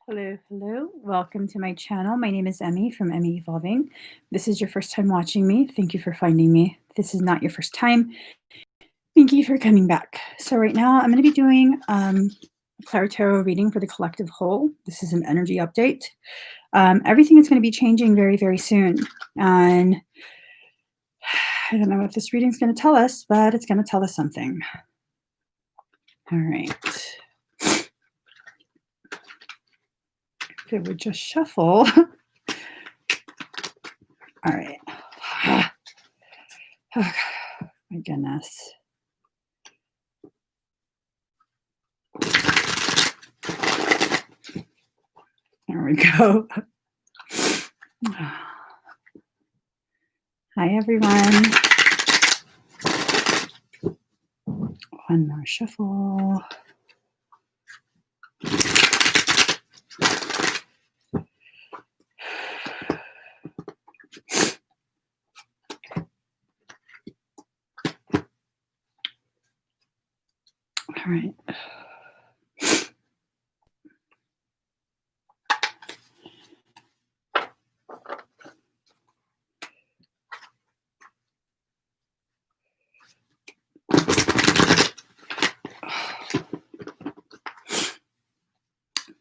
Hello, hello. Welcome to my channel. My name is Emmie from Emmie Evolving. This is your first time watching me. Thank you for finding me. If this is not your first time, thank you for coming back. So right now I'm going to be doing a ClairTarot reading for the collective whole. This is an energy update. Everything is going to be changing very, very soon. And I don't know what this reading is going to tell us, but it's going to tell us something. All right. If it would just shuffle. All right. Oh, my goodness. There we go. Hi, everyone. One more shuffle. All right.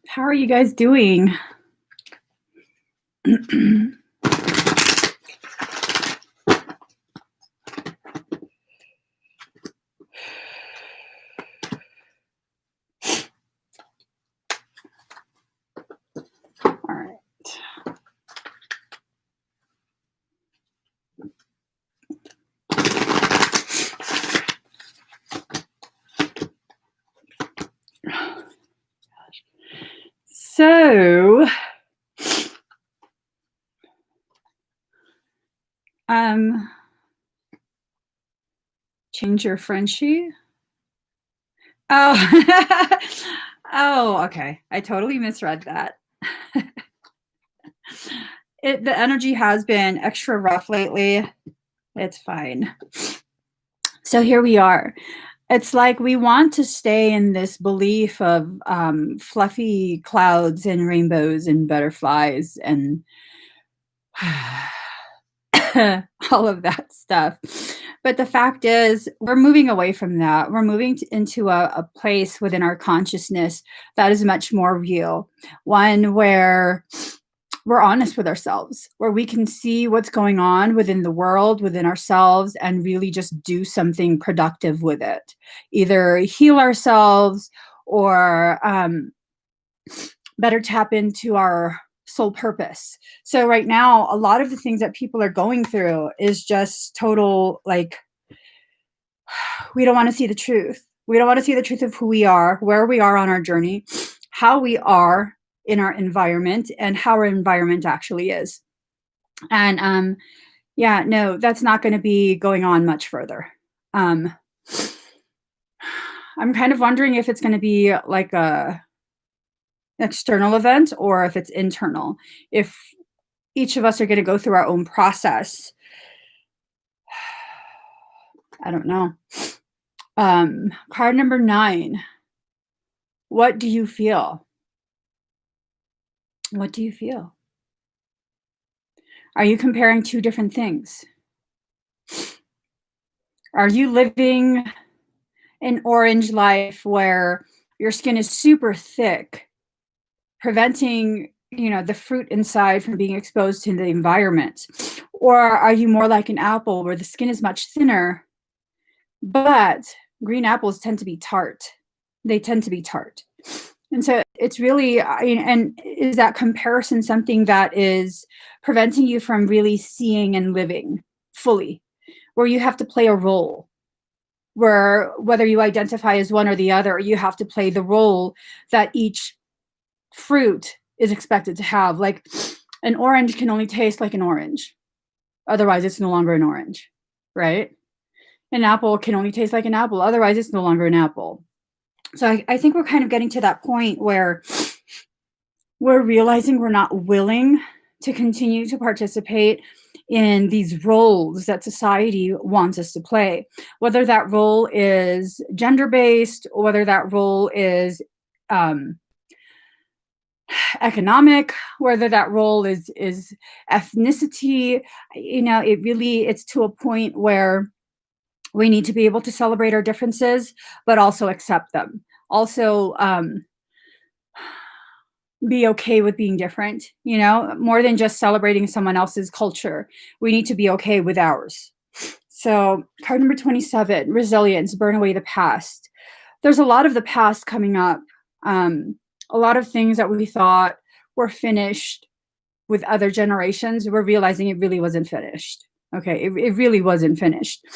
How are you guys doing? All right. So, change your Frenchie. Oh, oh, okay. I totally misread that. The energy has been extra rough lately. It's fine. So here we are. It's like we want to stay in this belief of fluffy clouds and rainbows and butterflies and all of that stuff. But the fact is, we're moving away from that. We're moving into a place within our consciousness that is much more real, one where we're honest with ourselves, where we can see what's going on within the world, within ourselves, and really just do something productive with it. Either heal ourselves or better tap into our soul purpose. So right now, a lot of the things that people are going through is just total, like, we don't want to see the truth. We don't want to see the truth of who we are, where we are on our journey, how we are in our environment, and how our environment actually is. And yeah, no, that's not going to be going on much further. I'm kind of wondering if it's going to be like a external event or if it's internal. If each of us are going to go through our own process. I don't know. Card number 9. What do you feel? What do you feel? Are you comparing two different things? Are you living an orange life where your skin is super thick, preventing, the fruit inside from being exposed to the environment? Or are you more like an apple where the skin is much thinner, but green apples tend to be tart? They tend to be tart. And so it's really, and is that comparison something that is preventing you from really seeing and living fully, where you have to play a role, where whether you identify as one or the other, you have to play the role that each fruit is expected to have? Like, an orange can only taste like an orange. Otherwise, it's no longer an orange, right? An apple can only taste like an apple. Otherwise, it's no longer an apple. So I think we're kind of getting to that point where we're realizing we're not willing to continue to participate in these roles that society wants us to play, whether that role is gender-based, or whether that role is economic, whether that role is ethnicity. It's to a point where we need to be able to celebrate our differences, but also accept them. Also, be okay with being different, more than just celebrating someone else's culture. We need to be okay with ours. So, card number 27, resilience, burn away the past. There's a lot of the past coming up. A lot of things that we thought were finished with other generations, we're realizing it really wasn't finished. Okay, it really wasn't finished.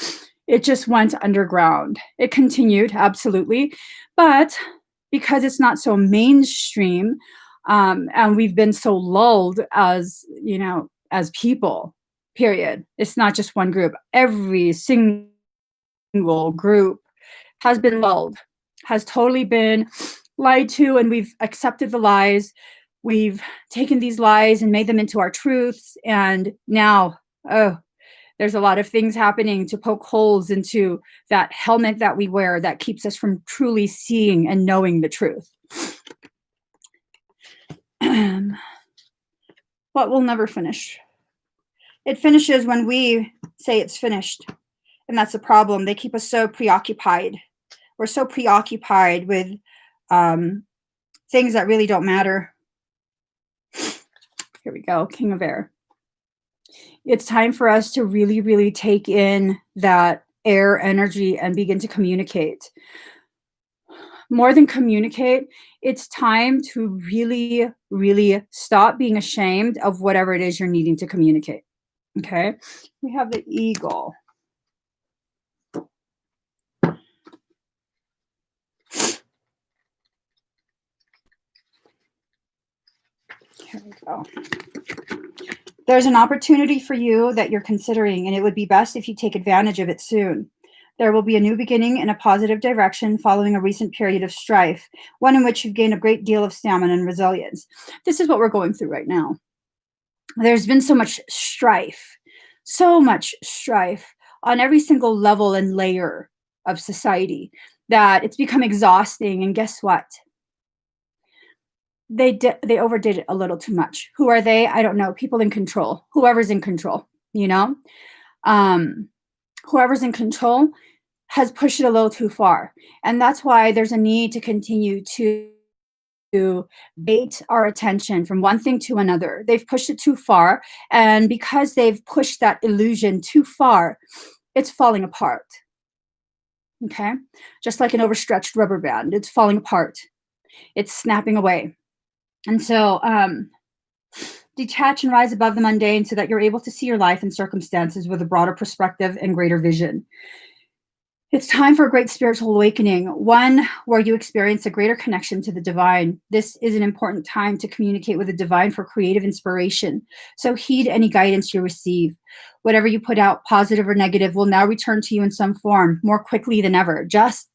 It just went underground. It continued, absolutely. But because it's not so mainstream, and we've been so lulled as people, period. It's not just one group. Every single group has been lulled, has totally been lied to, and we've accepted the lies. We've taken these lies and made them into our truths. And now, there's a lot of things happening to poke holes into that helmet that we wear that keeps us from truly seeing and knowing the truth. But we'll never finish. It finishes when we say it's finished. And that's the problem. They keep us so preoccupied. We're so preoccupied with things that really don't matter. Here we go, King of Air. It's time for us to really, really take in that air energy and begin to communicate. More than communicate, it's time to really, really stop being ashamed of whatever it is you're needing to communicate. Okay? We have the eagle. Here we go. There's an opportunity for you that you're considering, and it would be best if you take advantage of it soon. There will be a new beginning in a positive direction following a recent period of strife, one in which you've gained a great deal of stamina and resilience. This is what we're going through right now. There's been so much strife on every single level and layer of society that it's become exhausting. And guess what? They overdid it a little too much. Who are they? I don't know. People in control. Whoever's in control, whoever's in control has pushed it a little too far. And that's why there's a need to continue to bait our attention from one thing to another. They've pushed it too far. And because they've pushed that illusion too far, it's falling apart. Okay? Just like an overstretched rubber band, it's falling apart. It's snapping away. And so detach and rise above the mundane so that you're able to see your life and circumstances with a broader perspective and greater vision. It's time for a great spiritual awakening, one where you experience a greater connection to the divine. This is an important time to communicate with the divine for creative inspiration. So heed any guidance you receive. Whatever you put out, positive or negative, will now return to you in some form more quickly than ever, just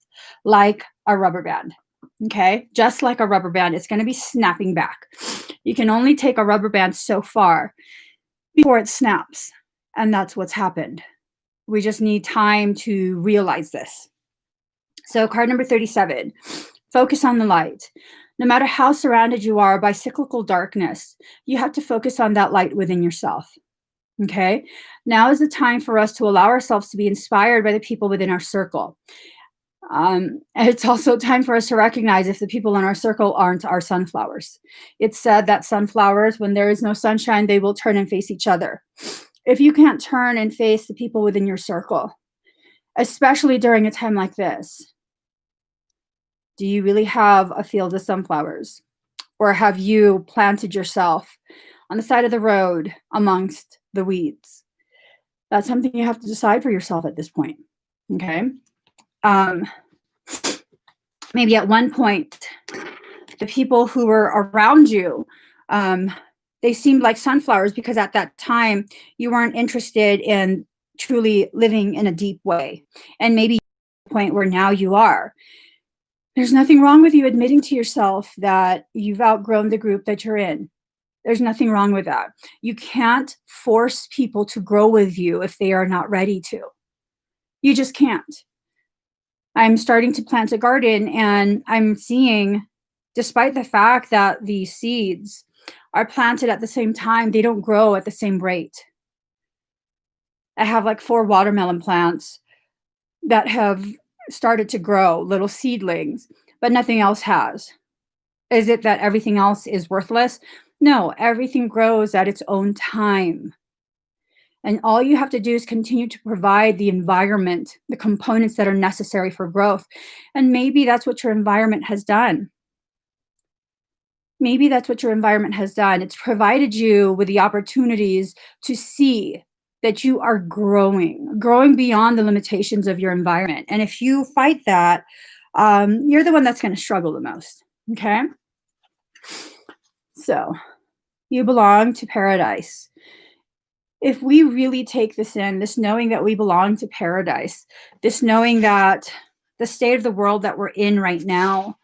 like a rubber band. Okay, just like a rubber band, it's going to be snapping back. You can only take a rubber band so far before it snaps. And that's what's happened. We just need time to realize this. So card number 37, focus on the light. No matter how surrounded you are by cyclical darkness, you have to focus on that light within yourself. Okay, now is the time for us to allow ourselves to be inspired by the people within our circle. It's also time for us to recognize if the people in our circle aren't our sunflowers. It's said that sunflowers, when there is no sunshine, they will turn and face each other. If you can't turn and face the people within your circle, especially during a time like this, do you really have a field of sunflowers? Or have you planted yourself on the side of the road amongst the weeds? That's something you have to decide for yourself at this point. Okay? Maybe at one point, the people who were around you, they seemed like sunflowers because at that time you weren't interested in truly living in a deep way. And maybe the point where now you are. There's nothing wrong with you admitting to yourself that you've outgrown the group that you're in. There's nothing wrong with that. You can't force people to grow with you if they are not ready to. You just can't. I'm starting to plant a garden and I'm seeing despite the fact that the seeds are planted at the same time, they don't grow at the same rate. I have like 4 watermelon plants that have started to grow, little seedlings, but nothing else has. Is it that everything else is worthless? No, everything grows at its own time. And all you have to do is continue to provide the environment, the components that are necessary for growth. And maybe that's what your environment has done. Maybe that's what your environment has done. It's provided you with the opportunities to see that you are growing beyond the limitations of your environment. And if you fight that, you're the one that's going to struggle the most. Okay. So you belong to paradise. If we really take this in, this knowing that we belong to paradise, this knowing that the state of the world that we're in right now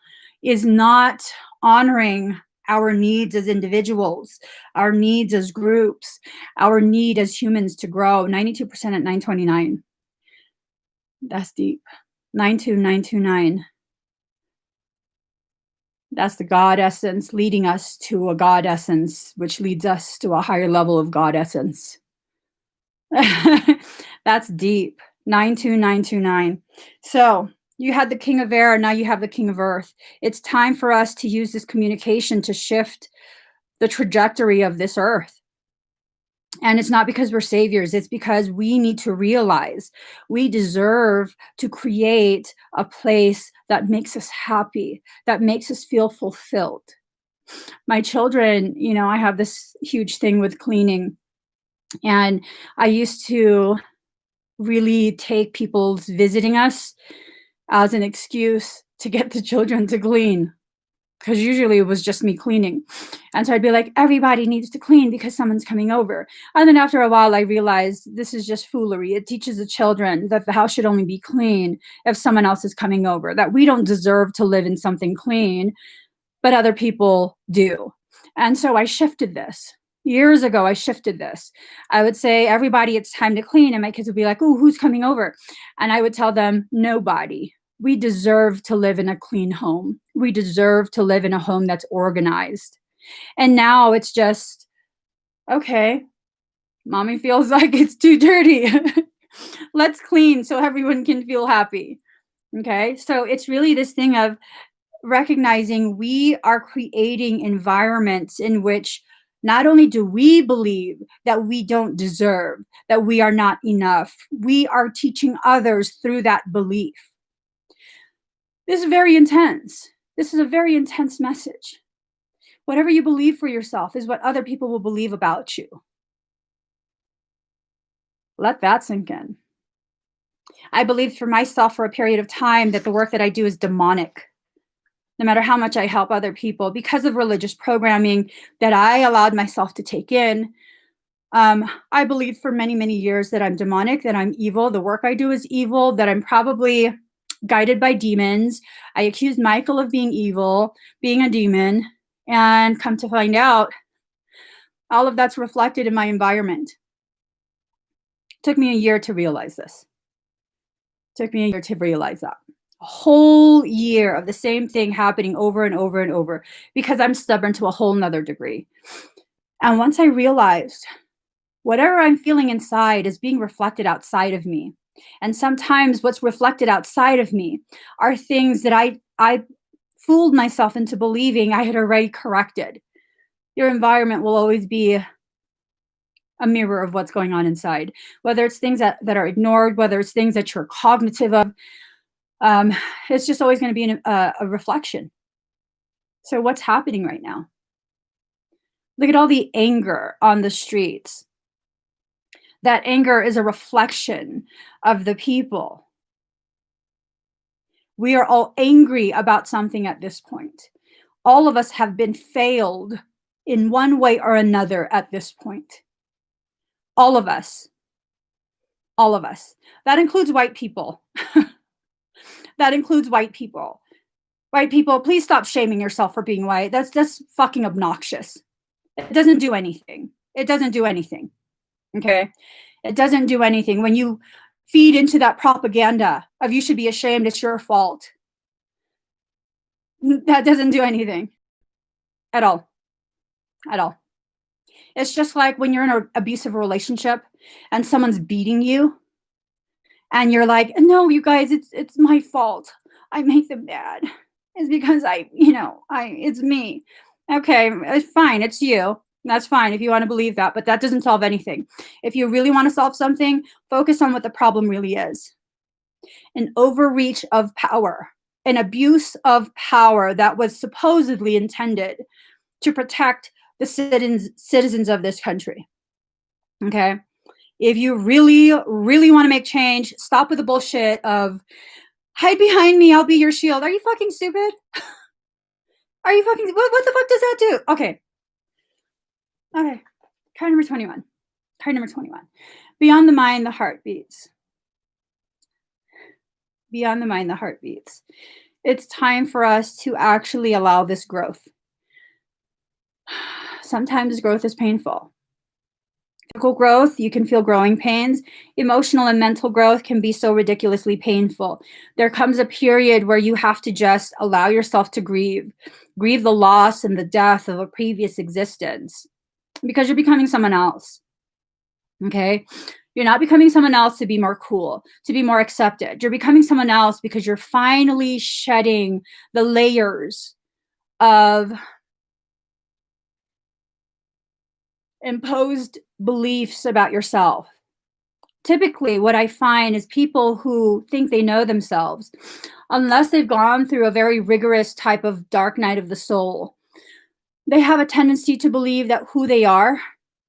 is not honoring our needs as individuals, our needs as groups, our need as humans to grow. 92% at 929. That's deep. 92929. That's the God essence leading us to a God essence, which leads us to a higher level of God essence. That's deep. 92929. So you had the King of Air, now you have the King of Earth. It's time for us to use this communication to shift the trajectory of this earth. And it's not because we're saviors, it's because we need to realize we deserve to create a place that makes us happy, that makes us feel fulfilled. My children, I have this huge thing with cleaning. And I used to really take people's visiting us as an excuse to get the children to clean, because usually it was just me cleaning. And so I'd be like, everybody needs to clean because someone's coming over. And then after a while, I realized this is just foolery. It teaches the children that the house should only be clean if someone else is coming over, that we don't deserve to live in something clean, but other people do. And so I shifted this. Years ago, I shifted this. I would say, everybody, it's time to clean. And my kids would be like, oh, who's coming over? And I would tell them, nobody. We deserve to live in a clean home. We deserve to live in a home that's organized. And now it's just, okay, mommy feels like it's too dirty. Let's clean so everyone can feel happy. Okay, so it's really this thing of recognizing we are creating environments in which not only do we believe that we don't deserve, that we are not enough, we are teaching others through that belief. This is very intense. This is a very intense message. Whatever you believe for yourself is what other people will believe about you. Let that sink in. I believed for myself for a period of time that the work that I do is demonic. No matter how much I help other people, because of religious programming that I allowed myself to take in, I believed for many, many years that I'm demonic, that I'm evil, the work I do is evil, that I'm probably guided by demons. I accused Michael of being evil, being a demon, and come to find out, all of that's reflected in my environment. It took me a year to realize this. It took me a year to realize that. A whole year of the same thing happening over and over and over, because I'm stubborn to a whole nother degree. And once I realized whatever I'm feeling inside is being reflected outside of me. And sometimes what's reflected outside of me are things that I fooled myself into believing I had already corrected. Your environment will always be a mirror of what's going on inside, whether it's things that are ignored, whether it's things that you're cognitive of. It's just always going to be a reflection. So what's happening right now? Look at all the anger on the streets. That anger is a reflection of the people. We are all angry about something at this point. All of us have been failed in one way or another at this point. All of us. All of us. That includes white people. That includes white people. White people, please stop shaming yourself for being white. That's just fucking obnoxious. It doesn't do anything. It doesn't do anything. Okay? It doesn't do anything. When you feed into that propaganda of you should be ashamed, it's your fault. That doesn't do anything at all, at all. It's just like when you're in an abusive relationship and someone's beating you and you're like, "No, you guys, it's my fault. I make them mad. It's because it's me." Okay, it's fine. It's you. That's fine if you want to believe that, but that doesn't solve anything. If you really want to solve something, focus on what the problem really is. An overreach of power, an abuse of power that was supposedly intended to protect the citizens of this country. Okay? If you really, really want to make change, stop with the bullshit of hide behind me, I'll be your shield. Are you fucking stupid? Are you fucking what the fuck does that do? Okay. Okay. Card number 21. Card number 21. Beyond the mind, the heart beats. Beyond the mind, the heart beats. It's time for us to actually allow this growth. Sometimes growth is painful. Physical growth, you can feel growing pains. Emotional and mental growth can be so ridiculously painful. There comes a period where you have to just allow yourself to grieve the loss and the death of a previous existence because you're becoming someone else. Okay? You're not becoming someone else to be more cool, to be more accepted. You're becoming someone else because you're finally shedding the layers of imposed beliefs about yourself. Typically, what I find is people who think they know themselves, unless they've gone through a very rigorous type of dark night of the soul, they have a tendency to believe that who they are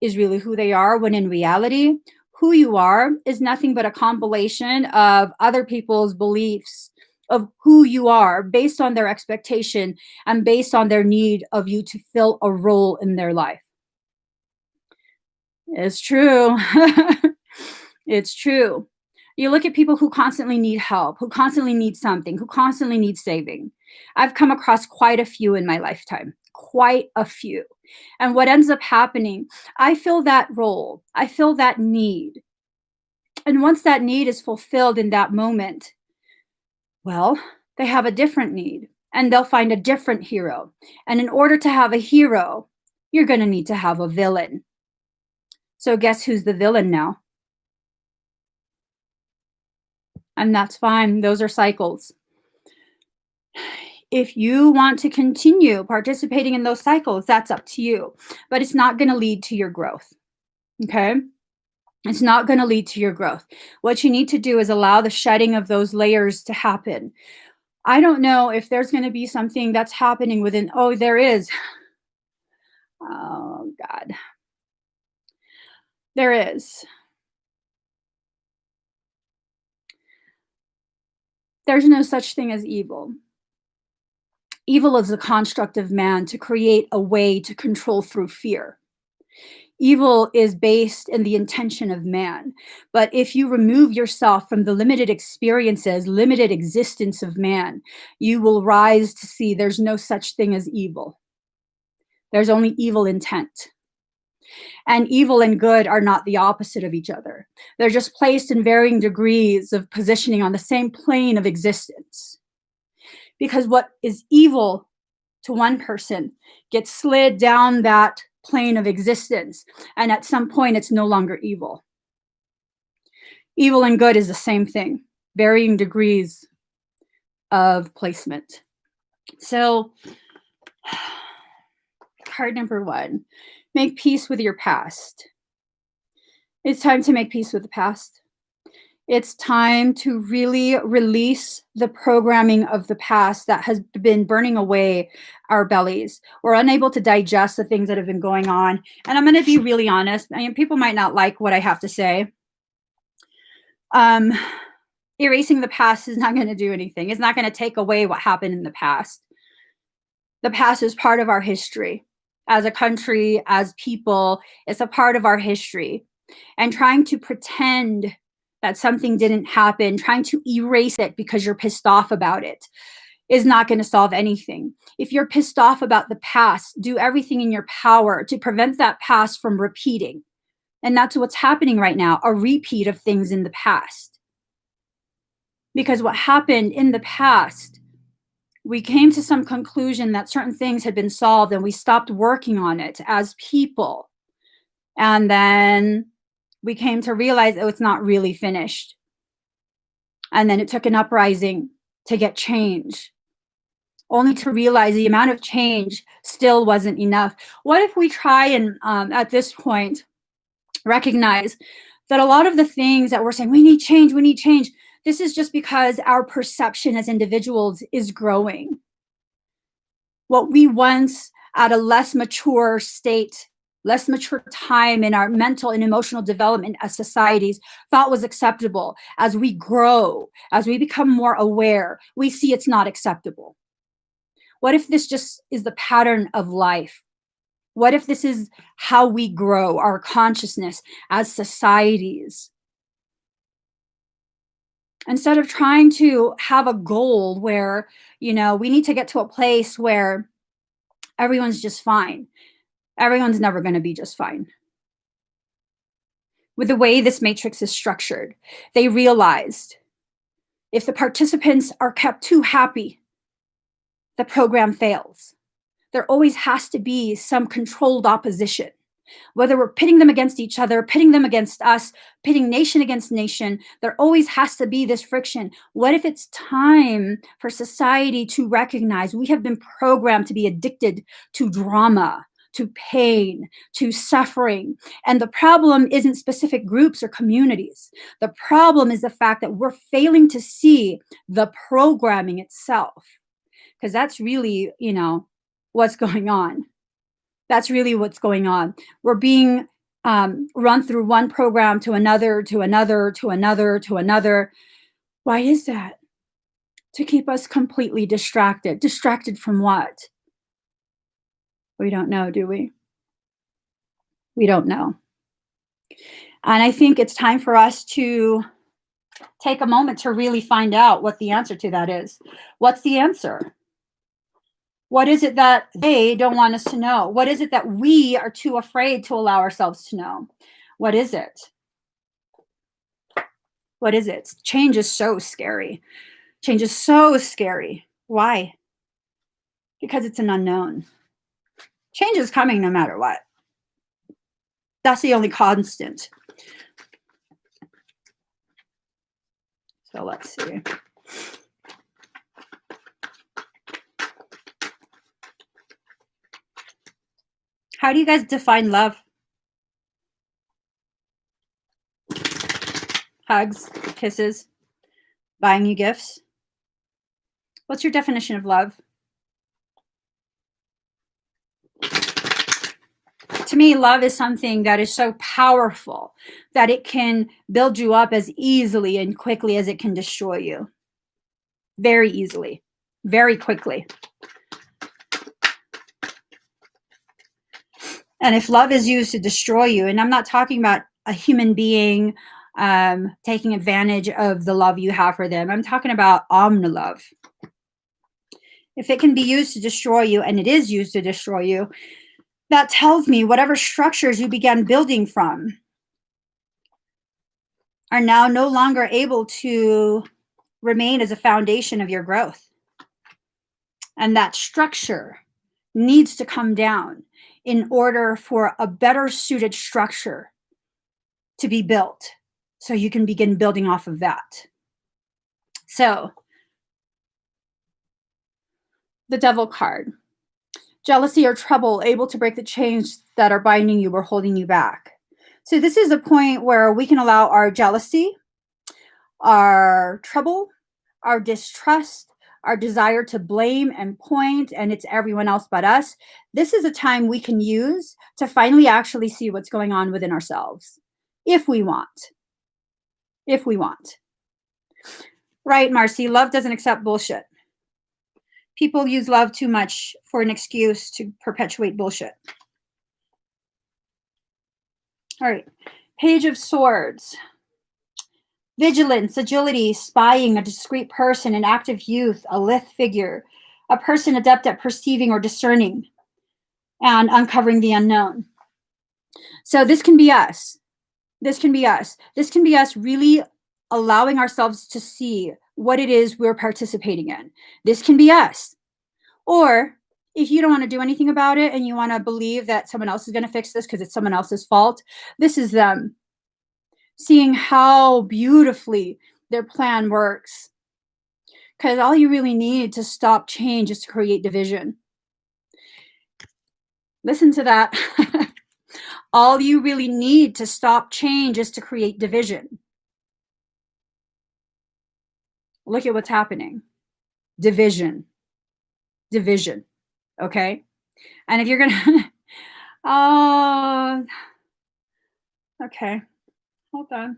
is really who they are, when in reality, who you are is nothing but a compilation of other people's beliefs of who you are based on their expectation and based on their need of you to fill a role in their life. It's true. It's true. You look at people who constantly need help, who constantly need something, who constantly need saving. I've come across quite a few in my lifetime, quite a few. And what ends up happening, I fill that role, I fill that need. And once that need is fulfilled in that moment, well, they have a different need and they'll find a different hero. And in order to have a hero, you're going to need to have a villain. So guess who's the villain now? And that's fine. Those are cycles. If you want to continue participating in those cycles, that's up to you. But it's not going to lead to your growth. Okay? It's not going to lead to your growth. What you need to do is allow the shedding of those layers to happen. I don't know if there's going to be something that's happening within. Oh, there is. Oh, God. There is. There's no such thing as evil. Evil is a construct of man to create a way to control through fear. Evil is based in the intention of man. But if you remove yourself from the limited experiences, limited existence of man, you will rise to see there's no such thing as evil. There's only evil intent. And evil and good are not the opposite of each other. They're just placed in varying degrees of positioning on the same plane of existence. Because what is evil to one person gets slid down that plane of existence, and at some point it's no longer evil. Evil and good is the same thing, varying degrees of placement. So, card number 1, make peace with your past. It's time to make peace with the past. It's time to really release the programming of the past that has been burning away our bellies. We're unable to digest the things that have been going on. And I'm going to be really honest. I mean, people might not like what I have to say. Erasing the past is not going to do anything. It's not going to take away what happened in the past. The past is part of our history. As a country, as people, it's a part of our history. And trying to pretend that something didn't happen, trying to erase it because you're pissed off about it, is not going to solve anything. If you're pissed off about the past, do everything in your power to prevent that past from repeating. And that's what's happening right now, a repeat of things in the past. Because what happened in the past We came to some conclusion that certain things had been solved and we stopped working on it as people. And then we came to realize, oh, it's not really finished. And then it took an uprising to get change, only to realize the amount of change still wasn't enough. What if we try and, at this point, recognize that a lot of the things that we're saying, we need change, this is just because our perception as individuals is growing. What we once, at a less mature state, less mature time in our mental and emotional development as societies, thought was acceptable, as we grow, as we become more aware, we see it's not acceptable. What if this just is the pattern of life? What if this is how we grow our consciousness as societies? Instead of trying to have a goal where, we need to get to a place where everyone's just fine. Everyone's never going to be just fine. With the way this matrix is structured, they realized if the participants are kept too happy, the program fails. There always has to be some controlled opposition. Whether we're pitting them against each other, pitting them against us, pitting nation against nation, there always has to be this friction. What if it's time for society to recognize we have been programmed to be addicted to drama, to pain, to suffering? And the problem isn't specific groups or communities. The problem is the fact that we're failing to see the programming itself. Because that's really, what's going on. That's really what's going on. We're being run through one program to another, to another, to another, to another. Why is that? To keep us completely distracted. Distracted from what? We don't know, do we? We don't know. And I think it's time for us to take a moment to really find out what the answer to that is. What's the answer? What is it that they don't want us to know? What is it that we are too afraid to allow ourselves to know? What is it? What is it? Change is so scary. Change is so scary. Why? Because it's an unknown. Change is coming no matter what. That's the only constant. So let's see. How do you guys define love? Hugs, kisses, buying you gifts. What's your definition of love? To me, love is something that is so powerful that it can build you up as easily and quickly as it can destroy you. Very easily, very quickly. And if love is used to destroy you, and I'm not talking about a human being taking advantage of the love you have for them. I'm talking about omni-love. If it can be used to destroy you, and it is used to destroy you, that tells me whatever structures you began building from are now no longer able to remain as a foundation of your growth. And that structure needs to come down in order for a better suited structure to be built, so you can begin building off of that. So, the Devil card. Jealousy or trouble, able to break the chains that are binding you or holding you back. So this is a point where we can allow our jealousy, our trouble, our distrust, our desire to blame and point, and it's everyone else but us. This is a time we can use to finally actually see what's going on within ourselves, if we want. If we want. Right, Marcy, love doesn't accept bullshit. People use love too much for an excuse to perpetuate bullshit. All right, Page of Swords. Vigilance, agility, spying, a discreet person, an active youth, a lithe figure, a person adept at perceiving or discerning and uncovering the unknown. So this can be us. This can be us. This can be us really allowing ourselves to see what it is we're participating in. This can be us. Or if you don't want to do anything about it and you want to believe that someone else is going to fix this because it's someone else's fault, this is them seeing how beautifully their plan works. Because all you really need to stop change is to create division. Listen to that. All you really need to stop change is to create division. Look at what's happening. Division. Division. Okay? And if you're going to... Oh... Okay. Hold on.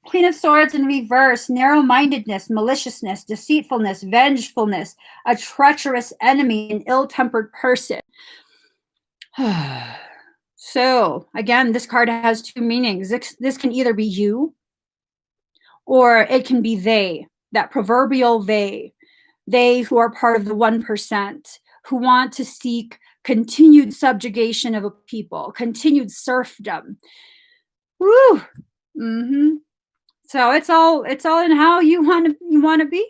Queen of Swords in reverse, narrow-mindedness, maliciousness, deceitfulness, vengefulness, a treacherous enemy, an ill-tempered person. So, again, this card has two meanings. This can either be you or it can be they, that proverbial they who are part of the 1%, who want to seek continued subjugation of a people, continued serfdom. Woo! Mm-hmm. So it's all in how you want to be.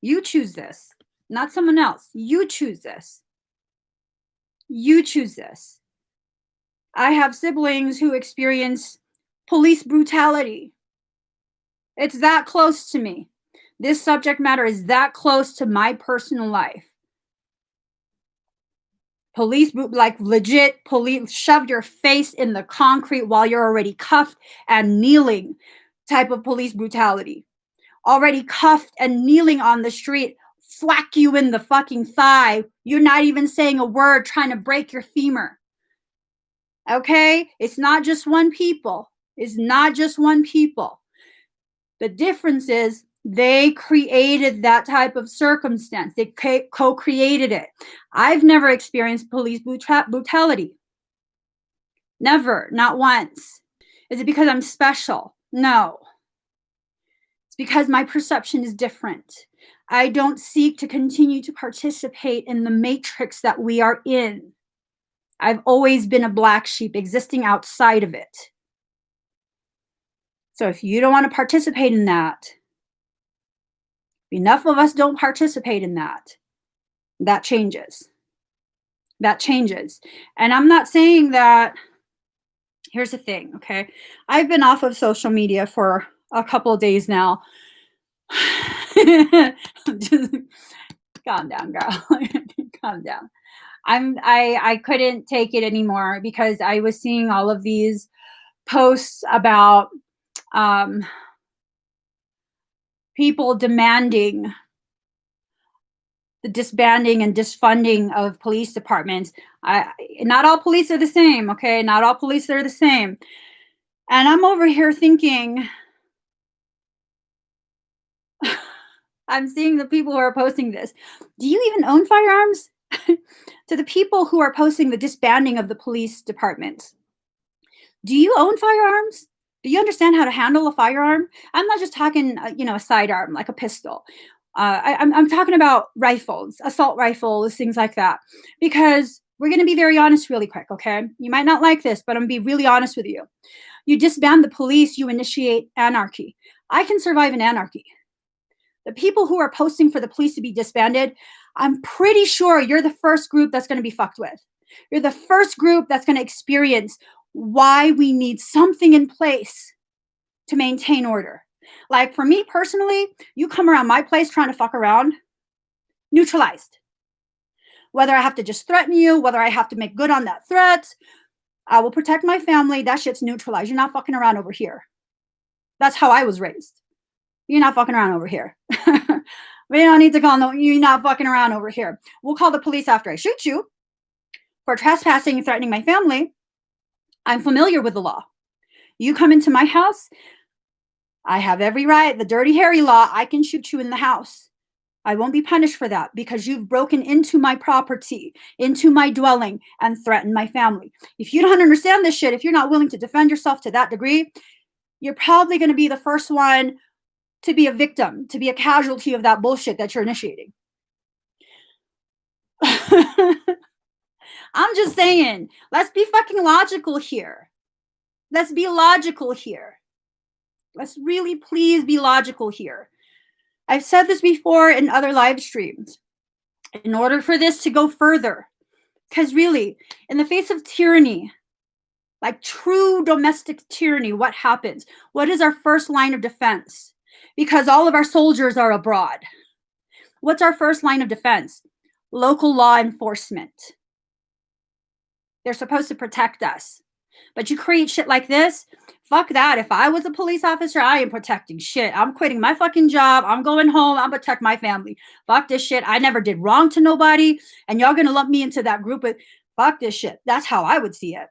You choose this, not someone else. You choose this. You choose this. I have siblings who experience police brutality. It's that close to me. This subject matter is that close to my personal life. Police, like legit police, shove your face in the concrete while you're already cuffed and kneeling type of police brutality. Already cuffed and kneeling on the street, whack you in the fucking thigh. You're not even saying a word, trying to break your femur. Okay? It's not just one people. It's not just one people. The difference is they created that type of circumstance. They co-created it. I've never experienced police brutality. Never, not once. Is it because I'm special? No. It's because my perception is different. I don't seek to continue to participate in the matrix that we are in. I've always been a black sheep existing outside of it. So if you don't want to participate in that, enough of us don't participate in that, that changes. That changes. And I'm not saying that, here's the thing, okay? I've been off of social media for a couple of days now. Just calm down, girl. Calm down. I couldn't take it anymore because I was seeing all of these posts about people demanding the disbanding and disfunding of police departments. Not all police are the same, okay? Not all police are the same. And I'm over here thinking, I'm seeing the people who are posting this. Do you even own firearms? To the people who are posting the disbanding of the police departments, do you own firearms? Do you understand how to handle a firearm? I'm not just talking, a sidearm, like a pistol. I'm talking about rifles, assault rifles, things like that. Because we're going to be very honest really quick, okay? You might not like this, but I'm going to be really honest with you. You disband the police, you initiate anarchy. I can survive in anarchy. The people who are posting for the police to be disbanded, I'm pretty sure you're the first group that's going to be fucked with. You're the first group that's going to experience why we need something in place to maintain order. Like for me personally, you come around my place trying to fuck around, neutralized. Whether I have to just threaten you, whether I have to make good on that threat, I will protect my family. That shit's neutralized. You're not fucking around over here. That's how I was raised. You're not fucking around over here. We don't need to call no, you're not fucking around over here. We'll call the police after I shoot you for trespassing and threatening my family. I'm familiar with the law. You come into my house, I have every right. The Dirty Harry law, I can shoot you in the house. I won't be punished for that because you've broken into my property, into my dwelling, and threatened my family. If you don't understand this shit, if you're not willing to defend yourself to that degree, you're probably going to be the first one to be a victim, to be a casualty of that bullshit that you're initiating. I'm just saying, let's be fucking logical here. Let's be logical here. Let's really please be logical here. I've said this before in other live streams. In order for this to go further, because really, in the face of tyranny, like true domestic tyranny, what happens? What is our first line of defense? Because all of our soldiers are abroad. What's our first line of defense? Local law enforcement. They're supposed to protect us. But you create shit like this, fuck that. If I was a police officer, I am protecting shit. I'm quitting my fucking job. I'm going home. I'm protect my family. Fuck this shit. I never did wrong to nobody. And y'all gonna lump me into that group of fuck this shit. That's how I would see it.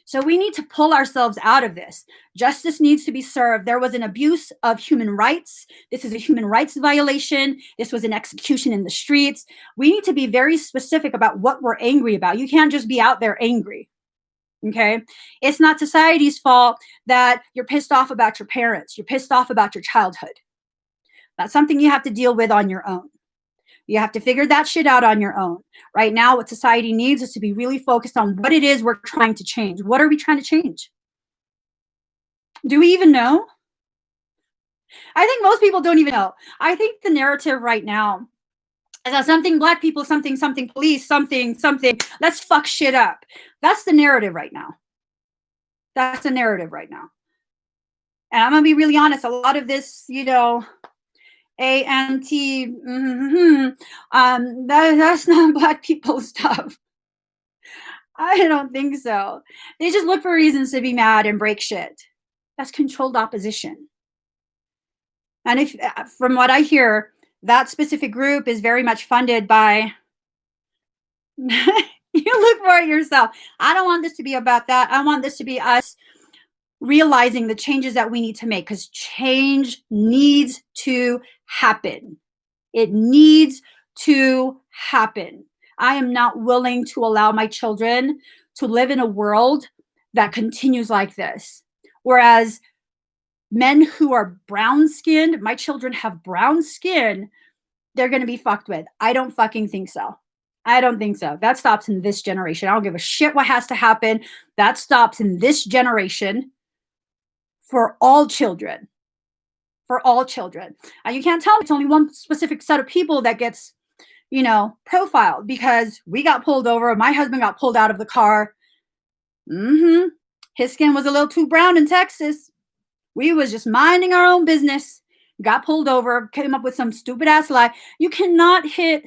So we need to pull ourselves out of this. Justice needs to be served. There was an abuse of human rights. This is a human rights violation. This was an execution in the streets. We need to be very specific about what we're angry about. You can't just be out there angry. Okay. It's not society's fault that you're pissed off about your parents. You're pissed off about your childhood. That's something you have to deal with on your own. You have to figure that shit out on your own. Right now, what society needs is to be really focused on what it is we're trying to change. What are we trying to change? Do we even know? I think most people don't even know. I think the narrative right now is that something black people, something police, something, let's fuck shit up. That's the narrative right now. That's the narrative right now. And I'm going to be really honest. A lot of this, ANT, that's not black people stuff. I don't think so. They just look for reasons to be mad and break shit. That's controlled opposition. And if, from what I hear, that specific group is very much funded by, you look for it yourself. I don't want this to be about that. I want this to be us realizing the changes that we need to make, because change needs to happen. It needs to happen. I am not willing to allow my children to live in a world that continues like this. Whereas men who are brown skinned, my children have brown skin, they're going to be fucked with. I don't fucking think so. I don't think so. That stops in this generation. I don't give a shit what has to happen. That stops in this generation for all children. For all children. And you can't tell me it's only one specific set of people that gets, profiled, because we got pulled over. My husband got pulled out of the car. His skin was a little too brown in Texas. We was just minding our own business. Got pulled over, came up with some stupid ass lie. You cannot hit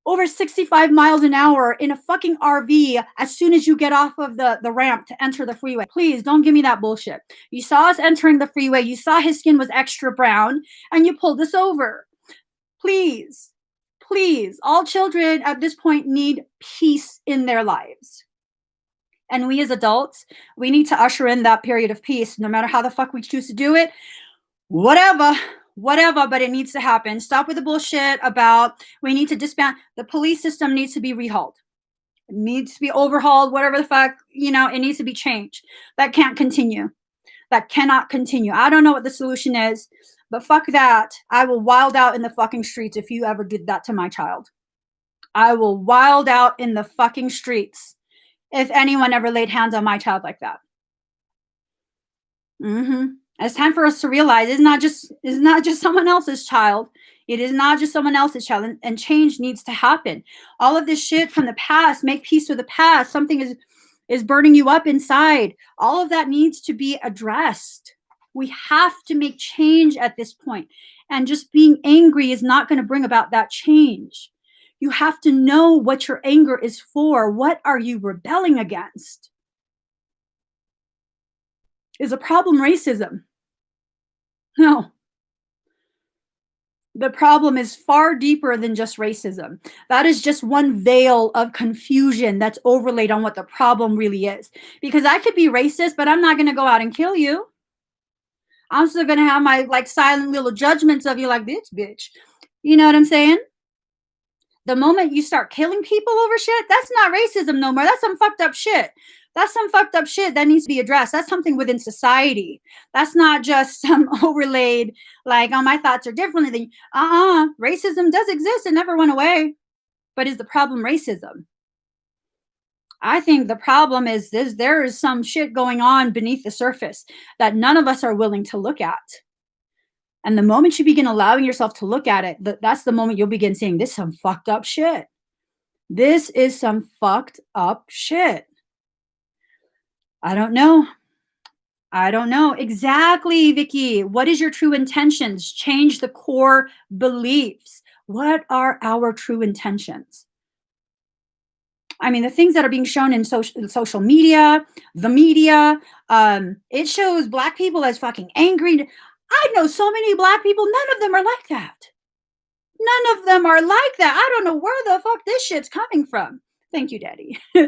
over 65 miles an hour in a fucking RV as soon as you get off of the ramp to enter the freeway. Please don't give me that bullshit. You saw us entering the freeway. You saw his skin was extra brown and you pulled us over. Please, all children at this point need peace in their lives. And we as adults, we need to usher in that period of peace, no matter how the fuck we choose to do it. Whatever, but it needs to happen. Stop with the bullshit about we need to disband. The police system needs to be rehauled. It needs to be overhauled, whatever the fuck, it needs to be changed. That can't continue. That cannot continue. I don't know what the solution is, but fuck that. I will wild out in the fucking streets if you ever did that to my child. I will wild out in the fucking streets if anyone ever laid hands on my child like that. It's time for us to realize it's not just someone else's child. It is not just someone else's child, and change needs to happen. All of this shit from the past, make peace with the past. Something is burning you up inside. All of that needs to be addressed. We have to make change at this point. And just being angry is not going to bring about that change. You have to know what your anger is for. What are you rebelling against? Is the problem racism? No. The problem is far deeper than just racism. That is just one veil of confusion that's overlaid on what the problem really is. Because I could be racist, but I'm not going to go out and kill you. I'm still going to have my silent little judgments of you like this bitch. You know what I'm saying? The moment you start killing people over shit, that's not racism no more. That's some fucked up shit. That's some fucked up shit that needs to be addressed. That's something within society. That's not just some overlaid, my thoughts are different than racism does exist. It never went away. But is the problem racism? I think the problem is this: there is some shit going on beneath the surface that none of us are willing to look at. And the moment you begin allowing yourself to look at it, that's the moment you'll begin saying, this is some fucked up shit. This is some fucked up shit. I don't know. I don't know. Exactly, Vicky. What is your true intentions? Change the core beliefs. What are our true intentions? I mean, the things that are being shown in social media, the media, it shows Black people as fucking angry. I know so many Black people, none of them are like that. None of them are like that. I don't know where the fuck this shit's coming from. Thank you, Daddy. I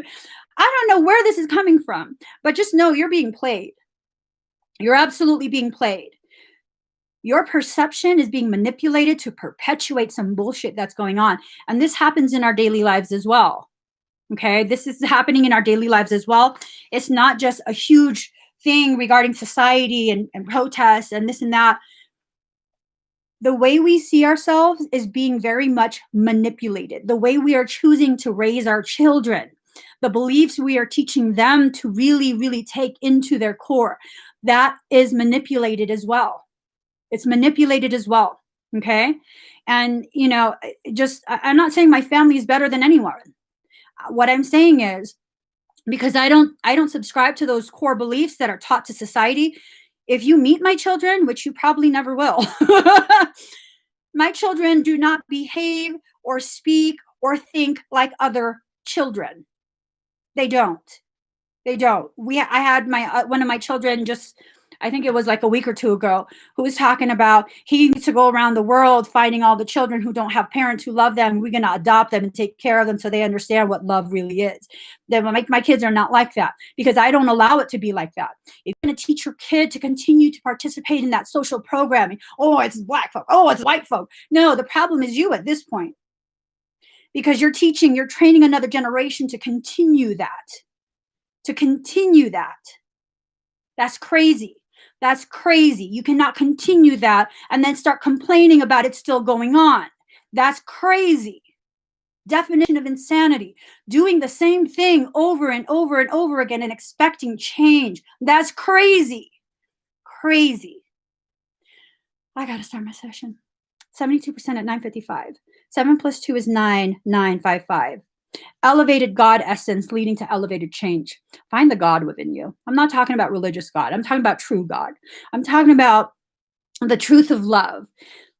don't know where this is coming from, but just know you're being played. You're absolutely being played. Your perception is being manipulated to perpetuate some bullshit that's going on. And this happens in our daily lives as well. Okay, this is happening in our daily lives as well. It's not just a huge thing regarding society and protests and this and that. The way we see ourselves is being very much manipulated. The way we are choosing to raise our children, the beliefs we are teaching them to really, really take into their core, that is manipulated as well. It's manipulated as well. Okay. And, you know, I'm not saying my family is better than anyone. What I'm saying is, because I don't subscribe to those core beliefs that are taught to society. If you meet my children, which you probably never will, my children do not behave or speak or think like other children. They don't. They don't. I had my one of my children just, I think it was like a week or two ago, who was talking about he needs to go around the world finding all the children who don't have parents who love them. We're going to adopt them and take care of them so they understand what love really is. Then my kids are not like that because I don't allow it to be like that. If you're going to teach your kid to continue to participate in that social programming, oh, it's Black folk, oh, it's white folk. No, the problem is you at this point because you're training another generation to continue that. That's crazy. That's crazy. You cannot continue that and then start complaining about it still going on. That's crazy. Definition of insanity. Doing the same thing over and over and over again and expecting change. That's crazy. Crazy. I got to start my session. 72% at 9:55. 7 plus 2 is 9, 955. Elevated God essence leading to elevated change. Find the God within you. I'm not talking about religious God. I'm talking about true God. I'm talking about the truth of love.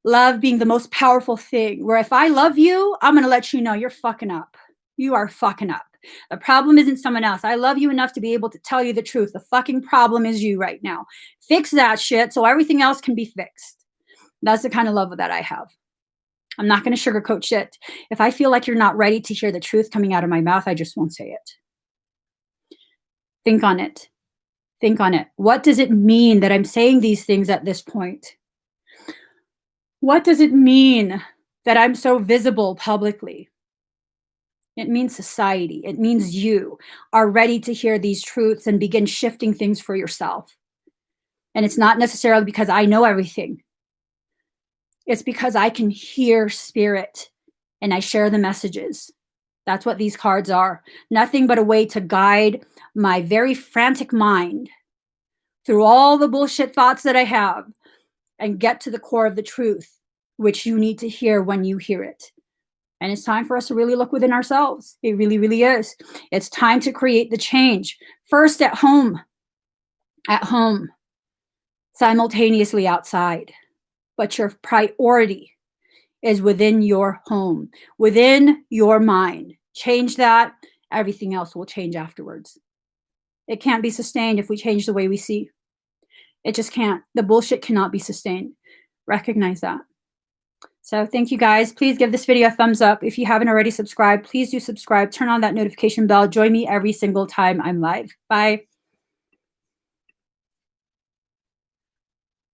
Love being the most powerful thing, where if I love you, I'm going to let you know you're fucking up. You are fucking up. The problem isn't someone else. I love you enough to be able to tell you the truth. The fucking problem is you right now. Fix that shit so everything else can be fixed. That's the kind of love that I have. I'm not going to sugarcoat shit. If I feel like you're not ready to hear the truth coming out of my mouth, I just won't say it. Think on it. Think on it. What does it mean that I'm saying these things at this point? What does it mean that I'm so visible publicly? It means society. It means you are ready to hear these truths and begin shifting things for yourself. And it's not necessarily because I know everything. It's because I can hear spirit and I share the messages. That's what these cards are. Nothing but a way to guide my very frantic mind through all the bullshit thoughts that I have and get to the core of the truth, which you need to hear when you hear it. And it's time for us to really look within ourselves. It really, really is. It's time to create the change. First at home, simultaneously outside. But your priority is within your home, within your mind. Change that, everything else will change afterwards. It can't be sustained if we change the way we see. It just can't. The bullshit cannot be sustained. Recognize that. So thank you guys. Please give this video a thumbs up. If you haven't already subscribed, please do subscribe. Turn on that notification bell. Join me every single time I'm live. Bye.